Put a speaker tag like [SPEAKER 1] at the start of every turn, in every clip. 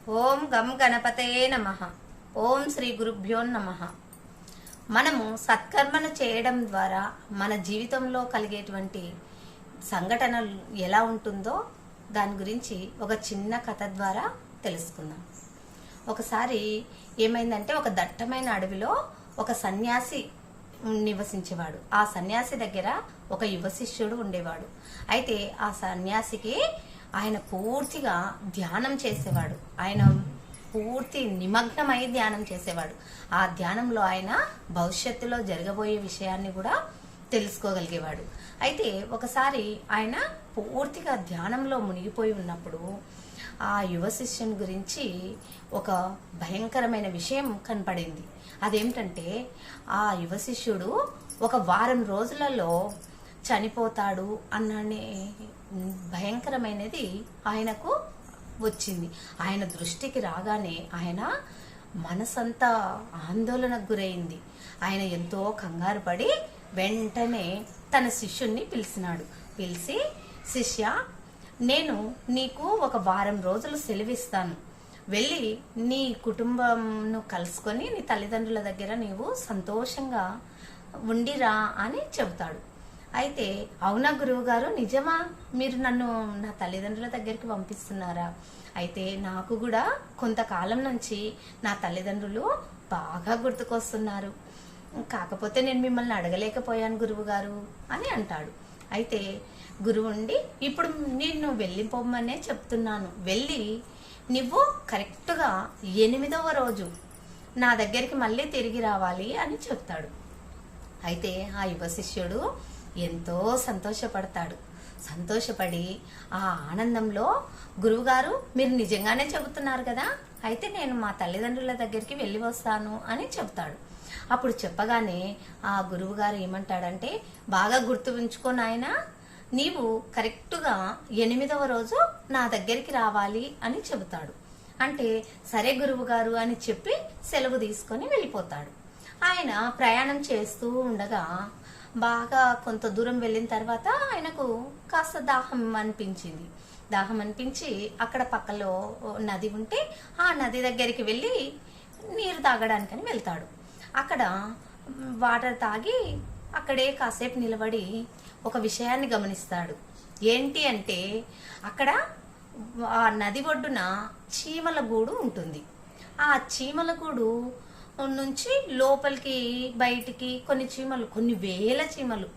[SPEAKER 1] ఓం గం గణపతయే నమః. ఓం శ్రీ గురుభ్యో నమః. మనము సత్కర్మను చేయడం ద్వారా మన జీవితంలో కలిగేటువంటి సంఘటనలు ఎలా ఉంటుందో దాని గురించి ఒక చిన్న కథ ద్వారా తెలుసుకుందాం. ఒకసారి ఏమైందంటే, ఒక దట్టమైన అడవిలో ఒక సన్యాసి నివసించేవాడు. ఆ సన్యాసి దగ్గర ఒక యువ శిష్యుడు ఉండేవాడు. అయితే ఆ సన్యాసికి ఆయన పూర్తిగా ధ్యానం చేసేవాడు. ఆయన పూర్తి నిమగ్నమై ధ్యానం చేసేవాడు. ఆ ధ్యానంలో ఆయన భవిష్యత్తులో జరగబోయే విషయాన్ని కూడా తెలుసుకోగలిగేవాడు. అయితే ఒకసారి ఆయన పూర్తిగా ధ్యానంలో మునిగిపోయి ఉన్నప్పుడు ఆ యువ శిష్యుని గురించి ఒక భయంకరమైన విషయం కనపడింది. అదేమిటంటే, ఆ యువ శిష్యుడు ఒక వారం రోజులలో చనిపోతాడు అన్ననే భయంకరమైనది ఆయనకు వచ్చింది. ఆయన దృష్టికి రాగానే ఆయన మనసంతా ఆందోళనకు గురైంది. ఆయన ఎంతో కంగారు పడి వెంటనే తన శిష్యుణ్ణి పిలిచినాడు. పిలిచి, శిష్య, నేను నీకు ఒక వారం రోజులు సెలవిస్తాను, వెళ్ళి నీ కుటుంబంను కలుసుకొని నీ తల్లిదండ్రుల దగ్గర నీవు సంతోషంగా ఉండిరా అని చెబుతాడు. అయితే, అవునా గురువు గారు, నిజమా? మీరు నన్ను నా తల్లిదండ్రుల దగ్గరికి పంపిస్తున్నారా? అయితే నాకు కూడా కొంతకాలం నుంచి నా తల్లిదండ్రులు బాగా గుర్తుకొస్తున్నారు. కాకపోతే నేను మిమ్మల్ని అడగలేకపోయాను గురువు గారు అని అంటాడు. అయితే గురువు ఉండి, ఇప్పుడు నిన్ను వెళ్ళిపోమనే చెప్తున్నాను, వెళ్ళి నువ్వు కరెక్ట్గా 8వ రోజు నా దగ్గరికి మళ్ళీ తిరిగి రావాలి అని చెప్తాడు. అయితే ఆ యువ శిష్యుడు ఎంతో సంతోషపడతాడు. సంతోషపడి ఆ ఆనందంలో, గురువుగారు మీరు నిజంగానే చెబుతున్నారు కదా, అయితే నేను మా తల్లిదండ్రుల దగ్గరికి వెళ్ళి వస్తాను అని చెప్తాడు. అప్పుడు చెప్పగానే ఆ గురువు గారు ఏమంటాడంటే, బాగా గుర్తు ఉంచుకో నాయనా, నీవు కరెక్ట్గా 8వ రోజు నా దగ్గరికి రావాలి అని చెబుతాడు. అంటే సరే గురువు గారు అని చెప్పి సెలవు తీసుకొని వెళ్ళిపోతాడు. ఆయన ప్రయాణం చేస్తూ ఉండగా బాగా కొంత దూరం వెళ్ళిన తర్వాత ఆయనకు కాస్త దాహం అనిపించింది. దాహం అనిపించి అక్కడ పక్కలో నది ఉంటే ఆ నది దగ్గరికి వెళ్ళి నీరు తాగడానికని వెళ్తాడు. అక్కడ వాటర్ తాగి అక్కడే కాసేపు నిలబడి ఒక విషయాన్ని గమనిస్తాడు. ఏంటి అంటే, అక్కడ ఆ నది ఒడ్డున చీమల గూడు ఉంటుంది. ఆ చీమల గూడు నుంచి లోపలికి బయటికి కొన్ని వేల చీమలు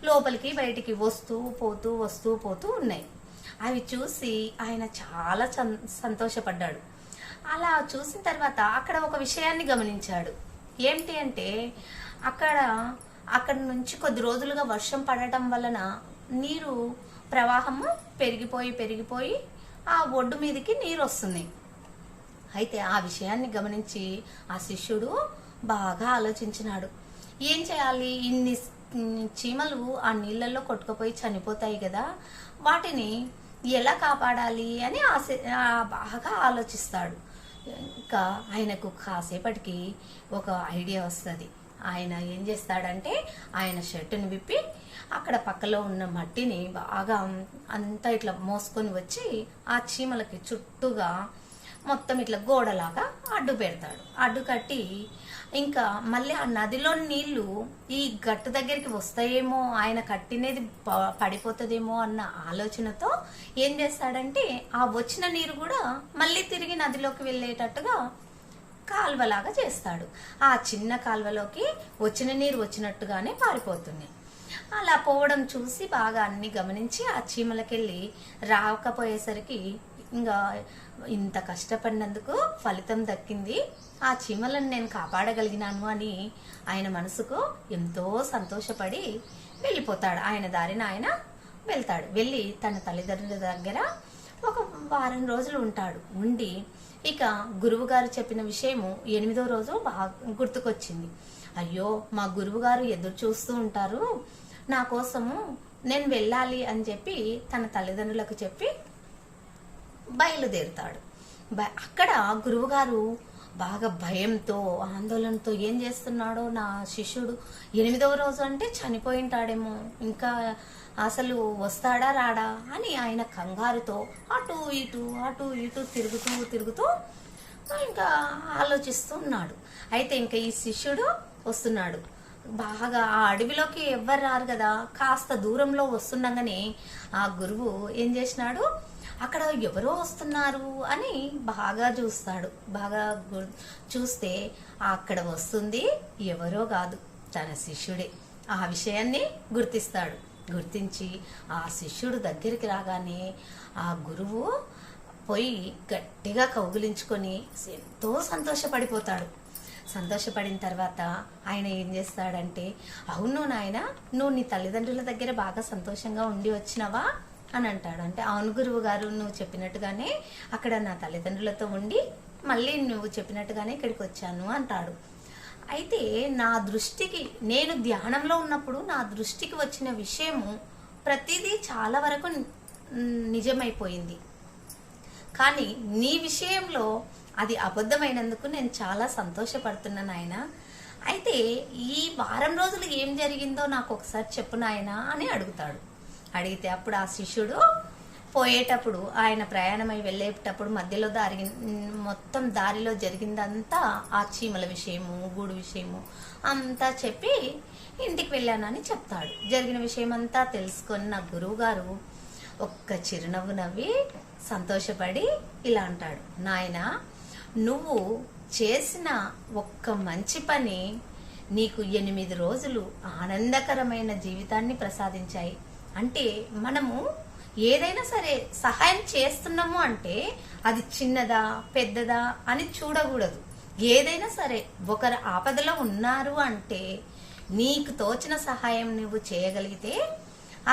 [SPEAKER 1] లోపలికి బయటికి వస్తూ పోతూ ఉన్నాయి. అవి చూసి ఆయన చాలా సంతోషపడ్డాడు. అలా చూసిన తర్వాత అక్కడ ఒక విషయాన్ని గమనించాడు. ఏంటి అంటే, అక్కడ నుంచి కొద్ది రోజులుగా వర్షం పడటం వలన నీరు ప్రవాహము పెరిగిపోయి ఆ ఒడ్డు మీదకి నీరు వస్తుంది. అయితే ఆ విషయాన్ని గమనించి ఆ శిష్యుడు బాగా ఆలోచించినాడు. ఏం చేయాలి, ఇన్ని చీమలు ఆ నీళ్ళల్లో కొట్టుకుపోయి చనిపోతాయి కదా, వాటిని ఎలా కాపాడాలి అని బాగా ఆలోచిస్తాడు. ఇంకా ఆయనకు కాసేపటికి ఒక ఐడియా వస్తుంది. ఆయన ఏం చేస్తాడంటే, ఆయన షర్టుని విప్పి అక్కడ పక్కలో ఉన్న మట్టిని బాగా అంతా ఇట్లా మోసుకొని వచ్చి ఆ చీమలకి చుట్టూగా మొత్తం ఇట్లా గోడలాగా అడ్డు పెడతాడు. అడ్డు కట్టి ఇంకా మళ్ళీ ఆ నదిలో నీళ్లు ఈ గట్టు దగ్గరికి వస్తాయేమో, ఆయన కట్టినది పడిపోతుందేమో అన్న ఆలోచనతో ఏం చేస్తాడంటే, ఆ వచ్చిన నీరు కూడా మళ్ళీ తిరిగి నదిలోకి వెళ్ళేటట్టుగా కాల్వలాగా చేస్తాడు. ఆ చిన్న కాల్వలోకి వచ్చిన నీరు వచ్చినట్టుగానే పారిపోతుంది. అలా పోవడం చూసి బాగా అన్ని గమనించి ఆ చీమలకెళ్ళి రాకపోయేసరికి ఇంకా ఇంత కష్టపడినందుకు ఫలితం దక్కింది, ఆ చీమలను నేను కాపాడగలిగినాను అని ఆయన మనసుకు ఎంతో సంతోషపడి వెళ్ళిపోతాడు. ఆయన దారిన ఆయన వెళ్తాడు. వెళ్ళి తన తల్లిదండ్రుల దగ్గర ఒక వారం రోజులు ఉంటాడు. ఉండి ఇక గురువు గారు చెప్పిన విషయము 8వ రోజు బాగా గుర్తుకొచ్చింది. అయ్యో, మా గురువు గారు ఎదురు చూస్తూ ఉంటారు నా కోసము, నేను వెళ్ళాలి అని చెప్పి తన తల్లిదండ్రులకు చెప్పి బయలుదేరుతాడు. అక్కడ గురువుగారు బాగా భయంతో ఆందోళనతో ఏం చేస్తున్నాడో నా శిష్యుడు, 8వ రోజు అంటే చనిపోయింటాడేమో, ఇంకా అసలు వస్తాడా రాడా అని ఆయన కంగారుతో అటు ఇటు తిరుగుతూ ఇంకా ఆలోచిస్తూ ఉన్నాడు. అయితే ఇంకా ఈ శిష్యుడు వస్తున్నాడు. బాగా ఆ అడవిలోకి ఎవ్వరు రారు కదా, కాస్త దూరంలో వస్తుండగానే ఆ గురువు ఏం చేసినాడు, అక్కడ ఎవరో వస్తున్నారు అని బాగా చూస్తాడు. బాగా చూస్తే అక్కడ వస్తుంది ఎవరో కాదు, తన శిష్యుడే. ఆ విషయాన్ని గుర్తిస్తాడు. గుర్తించి ఆ శిష్యుడు దగ్గరికి రాగానే ఆ గురువు పోయి గట్టిగా కౌగిలించుకొని ఎంతో సంతోషపడిపోతాడు. సంతోషపడిన తర్వాత ఆయన ఏం చేస్తాడంటే, అవును నాయన, నువ్వు నీ తల్లిదండ్రుల దగ్గర బాగా సంతోషంగా ఉండి వచ్చినావా అని అంటాడు. అంటే అవును గురువు గారు, నువ్వు చెప్పినట్టుగానే అక్కడ నా తల్లిదండ్రులతో ఉండి మళ్ళీ నువ్వు చెప్పినట్టుగానే ఇక్కడికి వచ్చాను అంటాడు. అయితే నా దృష్టికి, నేను ధ్యానంలో ఉన్నప్పుడు నా దృష్టికి వచ్చిన విషయము ప్రతిదీ చాలా వరకు నిజమైపోయింది. కానీ నీ విషయంలో అది అబద్ధమైనందుకు నేను చాలా సంతోషపడుతున్నాను ఆయన. అయితే ఈ వారం రోజులు ఏం జరిగిందో నాకు ఒకసారి చెప్పు నాయన అని అడుగుతాడు. అడిగితే అప్పుడు ఆ శిష్యుడు పోయేటప్పుడు, ఆయన ప్రయాణమై వెళ్ళేటప్పుడు మధ్యలో మొత్తం దారిలో జరిగిందంతా ఆ చీమల విషయము, గూడు విషయము అంతా చెప్పి ఇంటికి వెళ్ళానని చెప్తాడు. జరిగిన విషయం అంతా తెలుసుకొని నా గురువు గారు ఒక్క చిరునవ్వు నవ్వి సంతోషపడి ఇలా అంటాడు, నాయనా, నువ్వు చేసిన ఒక్క మంచి పని నీకు 8 రోజులు ఆనందకరమైన జీవితాన్ని ప్రసాదించాయి. అంటే మనము ఏదైనా సరే సహాయం చేస్తున్నాము అంటే అది చిన్నదా పెద్దదా అని చూడకూడదు. ఏదైనా సరే ఒకరు ఆపదలో ఉన్నారు అంటే నీకు తోచిన సహాయం నువ్వు చేయగలిగితే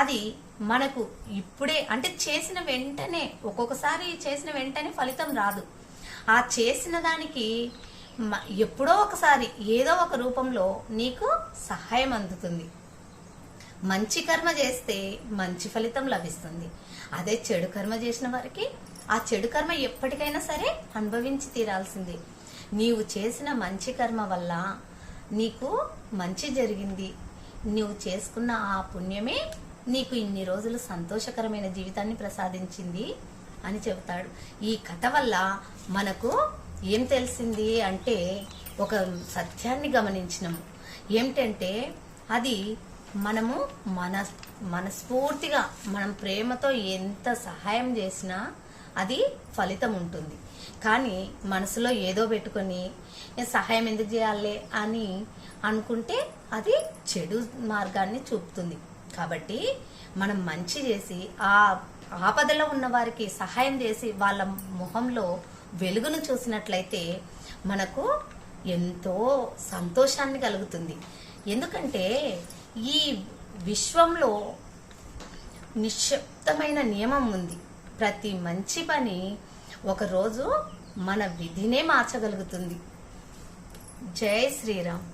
[SPEAKER 1] అది మనకు ఇప్పుడే, అంటే చేసిన వెంటనే, ఒక్కొక్కసారి చేసిన వెంటనే ఫలితం రాదు. ఆ చేసిన దానికి ఎప్పుడో ఒకసారి ఏదో ఒక రూపంలో నీకు సహాయం అందుతుంది. మంచి కర్మ చేస్తే మంచి ఫలితం లభిస్తుంది. అదే చెడు కర్మ చేసిన వారికి ఆ చెడు కర్మ ఎప్పటికైనా సరే అనుభవించి తీరాల్సిందే. నీవు చేసిన మంచి కర్మ వల్ల నీకు మంచి జరిగింది. నీవు చేసుకున్న ఆ పుణ్యమే నీకు ఇన్ని రోజులు సంతోషకరమైన జీవితాన్ని ప్రసాదించింది అని చెబుతాడు. ఈ కథ వల్ల మనకు ఏం తెలిసింది అంటే, ఒక సత్యాన్ని గమనించినాము. ఏమిటంటే, అది మనము మనస్ఫూర్తిగా మనం ప్రేమతో ఎంత సహాయం చేసినా అది ఫలితం ఉంటుంది. కానీ మనసులో ఏదో పెట్టుకొని సహాయం ఎందుకు చేయాలి అని అనుకుంటే అది చెడు మార్గాన్ని చూపుతుంది. కాబట్టి మనం మంచి చేసి ఆ ఆపదలో ఉన్న వారికి సహాయం చేసి వాళ్ళ ముఖంలో వెలుగును చూసినట్లయితే మనకు ఎంతో సంతోషాన్ని కలుగుతుంది. ఎందుకంటే ఈ విశ్వంలో నిశ్శబ్దమైన నియమం ఉంది. ప్రతి మంచి పని ఒకరోజు మన విధినే మార్చగలుగుతుంది. జై శ్రీరామ్.